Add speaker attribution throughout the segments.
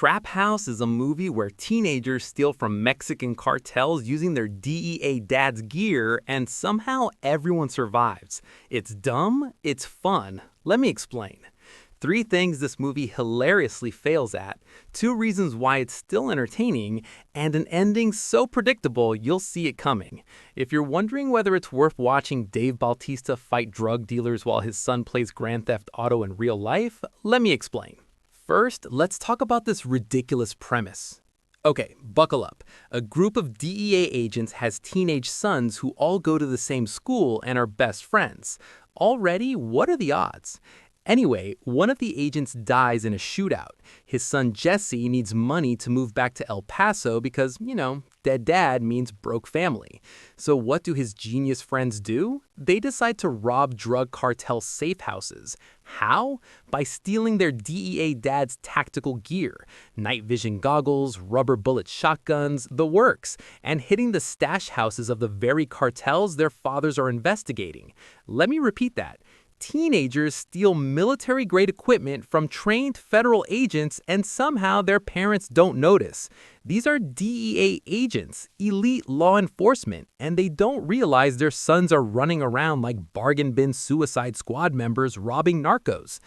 Speaker 1: Trap House is a movie where teenagers steal from Mexican cartels using their DEA dad's gear, and somehow everyone survives. It's dumb, it's fun. Let me explain. 3 things this movie hilariously fails at, 2 reasons why it's still entertaining, and an ending so predictable you'll see it coming. If you're wondering whether it's worth watching Dave Bautista fight drug dealers while his son plays Grand Theft Auto in real life, let me explain. First, let's talk about this ridiculous premise. Okay, buckle up. A group of DEA agents has teenage sons who all go to the same school and are best friends. Already, what are the odds? Anyway, one of the agents dies in a shootout. His son Jesse needs money to move back to El Paso because, dead dad means broke family. So what do his genius friends do? They decide to rob drug cartel safe houses. How? By stealing their DEA dad's tactical gear, night vision goggles, rubber bullet shotguns, the works, and hitting the stash houses of the very cartels their fathers are investigating. Let me repeat that. Teenagers steal military-grade equipment from trained federal agents and somehow their parents don't notice. These are DEA agents, elite law enforcement, and they don't realize their sons are running around like bargain bin Suicide Squad members robbing narcos.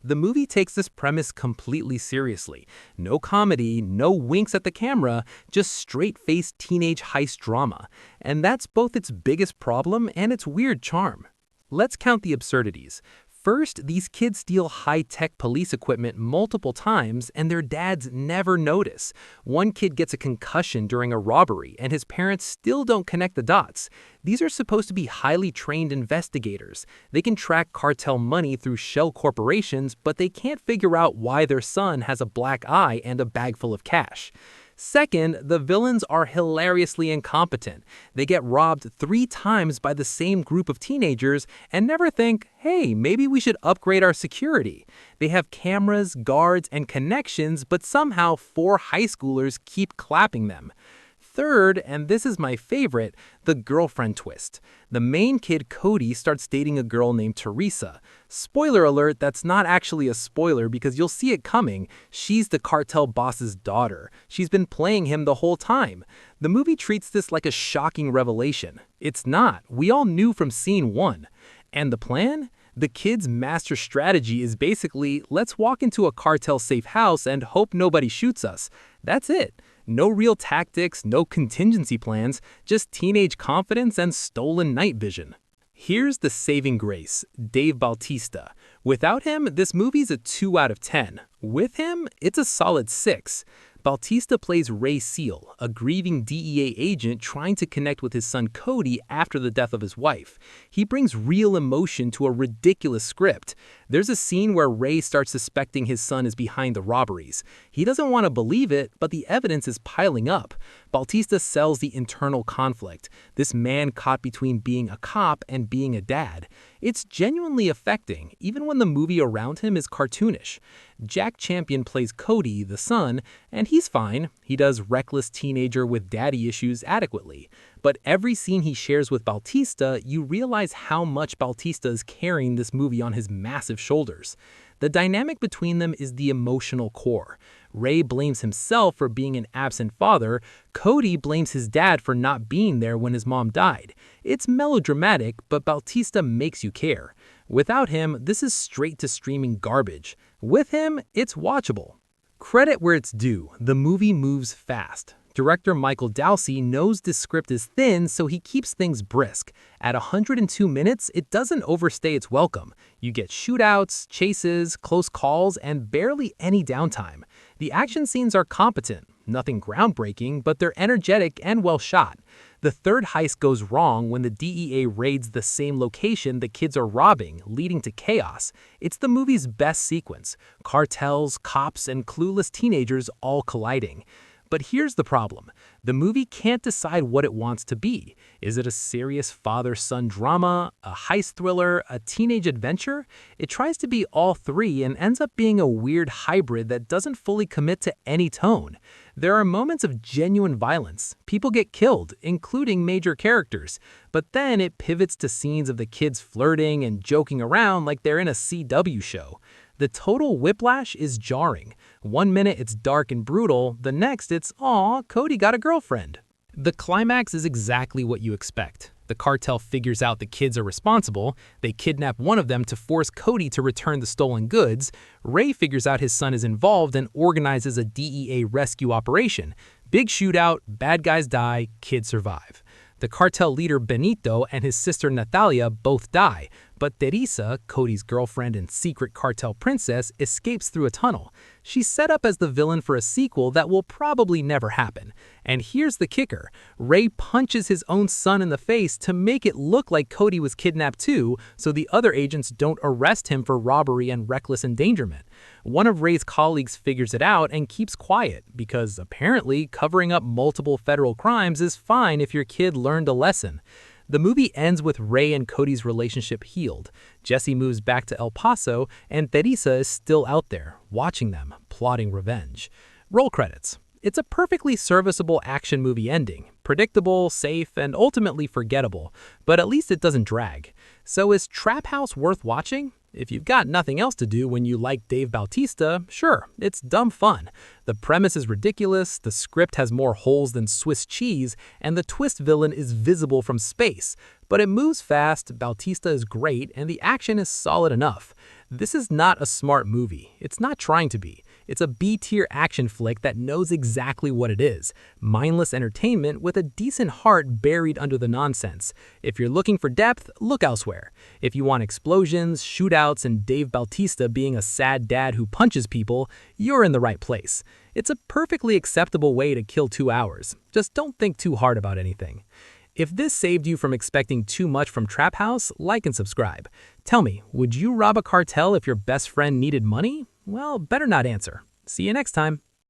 Speaker 1: The movie takes this premise completely seriously. No comedy, no winks at the camera, just straight-faced teenage heist drama. And that's both its biggest problem and its weird charm. Let's count the absurdities. First, these kids steal high-tech police equipment multiple times and their dads never notice. One kid gets a concussion during a robbery and his parents still don't connect the dots. These are supposed to be highly trained investigators. They can track cartel money through shell corporations, but they can't figure out why their son has a black eye and a bag full of cash. Second, the villains are hilariously incompetent. They get robbed 3 times by the same group of teenagers and never think, hey, maybe we should upgrade our security. They have cameras, guards, and connections, but somehow 4 high schoolers keep clapping them. Third, and this is my favorite, the girlfriend twist. The main kid, Cody, starts dating a girl named Teresa. Spoiler alert, that's not actually a spoiler because you'll see it coming. She's the cartel boss's daughter. She's been playing him the whole time. The movie treats this like a shocking revelation. It's not. We all knew from scene 1. And the plan? The kid's master strategy is basically, let's walk into a cartel safe house and hope nobody shoots us. That's it. No real tactics, no contingency plans, just teenage confidence and stolen night vision. Here's the saving grace, Dave Bautista. Without him, this movie's a 2 out of 10. With him, it's a solid 6. Bautista plays Ray Seal, a grieving DEA agent trying to connect with his son Cody after the death of his wife. He brings real emotion to a ridiculous script. There's a scene where Ray starts suspecting his son is behind the robberies. He doesn't want to believe it, but the evidence is piling up. Bautista sells the internal conflict, this man caught between being a cop and being a dad. It's genuinely affecting, even when the movie around him is cartoonish. Jack Champion plays Cody, the son, and he's fine. He does reckless teenager with daddy issues adequately. But every scene he shares with Bautista, you realize how much Bautista is carrying this movie on his massive shoulders. The dynamic between them is the emotional core. Ray blames himself for being an absent father. Cody blames his dad for not being there when his mom died. It's melodramatic, but Bautista makes you care. Without him, this is straight-to-streaming garbage. With him, it's watchable. Credit where it's due, the movie moves fast. Director Michael Dowse knows this script is thin, so he keeps things brisk. At 102 minutes, it doesn't overstay its welcome. You get shootouts, chases, close calls, and barely any downtime. The action scenes are competent, nothing groundbreaking, but they're energetic and well shot. The third heist goes wrong when the DEA raids the same location the kids are robbing, leading to chaos. It's the movie's best sequence. Cartels, cops, and clueless teenagers all colliding. But here's the problem. The movie can't decide what it wants to be. Is it a serious father-son drama, a heist thriller, a teenage adventure? It tries to be all 3 and ends up being a weird hybrid that doesn't fully commit to any tone. There are moments of genuine violence. People get killed, including major characters. But then it pivots to scenes of the kids flirting and joking around like they're in a CW show. The total whiplash is jarring. One minute it's dark and brutal, the next it's, "Aw, Cody got a girlfriend." The climax is exactly what you expect. The cartel figures out the kids are responsible, they kidnap one of them to force Cody to return the stolen goods, Ray figures out his son is involved and organizes a DEA rescue operation. Big shootout, bad guys die, kids survive. The cartel leader Benito and his sister Natalia both die, but Teresa, Cody's girlfriend and secret cartel princess, escapes through a tunnel. She's set up as the villain for a sequel that will probably never happen. And here's the kicker. Ray punches his own son in the face to make it look like Cody was kidnapped too, so the other agents don't arrest him for robbery and reckless endangerment. One of Ray's colleagues figures it out and keeps quiet, because apparently covering up multiple federal crimes is fine if your kid learned a lesson. The movie ends with Ray and Cody's relationship healed. Jesse moves back to El Paso, and Teresa is still out there, watching them, plotting revenge. Roll credits. It's a perfectly serviceable action movie ending. Predictable, safe, and ultimately forgettable, but at least it doesn't drag. So is Trap House worth watching? If you've got nothing else to do when you like Dave Bautista, sure, it's dumb fun. The premise is ridiculous, the script has more holes than Swiss cheese, and the twist villain is visible from space. But it moves fast, Bautista is great, and the action is solid enough. This is not a smart movie. It's not trying to be. It's a B-tier action flick that knows exactly what it is. Mindless entertainment with a decent heart buried under the nonsense. If you're looking for depth, look elsewhere. If you want explosions, shootouts, and Dave Bautista being a sad dad who punches people, you're in the right place. It's a perfectly acceptable way to kill 2 hours. Just don't think too hard about anything. If this saved you from expecting too much from Trap House, like and subscribe. Tell me, would you rob a cartel if your best friend needed money? Well, better not answer. See you next time.